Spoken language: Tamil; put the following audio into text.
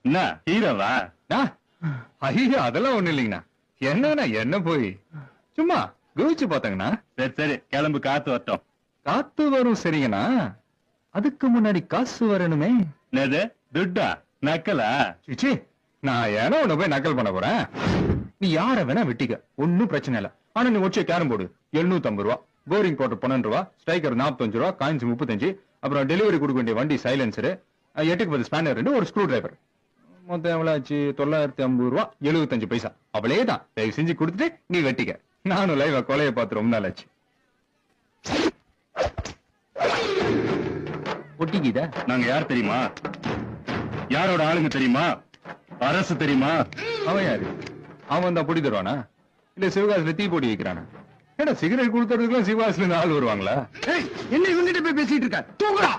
என்ன ஹீரோவா? ஐயோ அதெல்லாம் ஒண்ணு இல்லைங்கண்ணா. என்னங்கண்ணா என்ன போய் சும்மா குவிச்சு பார்த்தாங்கண்ணா. சரி சரி கிளம்பு, காத்து வரட்டும். காத்து வரும் சரிங்கண்ணா, அதுக்கு முன்னாடி காசு வரணுமே. என்னது துட்டா? நக்கலா? சிச்சி, நான் ஏன்னா உன்னை போய் நக்கல் பண்ண போறேன். நீ யார வேணா வெட்டிக்க, ஒன்னும் பிரச்சனை இல்ல. ஆனா நீ ஒச்ச கேரம் போர்டு 750 ரூபா, போரிங் போட்டு 12 ரூபா, ஸ்ட்ரைக்கர் 45 ரூபா, காயின்ஸ் 35, அப்புறம் டெலிவரி கொடுக்க வேண்டிய வண்டி சைலன்சரு, 8க்கு 10 ஸ்பேனர் 2, ஒரு ஸ்க்ரூ டிரைவர். மொத்தம் எவ்வளவு ஆச்சு? 950 ரூபா 75 பைசா. அவளேதான். தயவு செஞ்சு கொடுத்துட்டு நீ வெட்டிக்க. நானும் லைவா கொலையை பார்த்து ரொம்ப நாள் ஆச்சு. ஒட்டிக்கிதா? நாங்க யார் தெரியுமா? யாரோட ஆளுங்க தெரியுமா? அரசு தெரியுமா? அவன் யாரு? அவன் தான் பொடி தருவானா இல்ல சிவகாசில தீ போட்டி வைக்கிறானா? ஏன்னா சிகரெட் கொடுத்ததுக்குலாம் சிவகாசில இருந்து ஆள் வருவாங்களா? என்ன இவங்கிட்ட போய் பேசிட்டு இருக்க? தூக்குடா.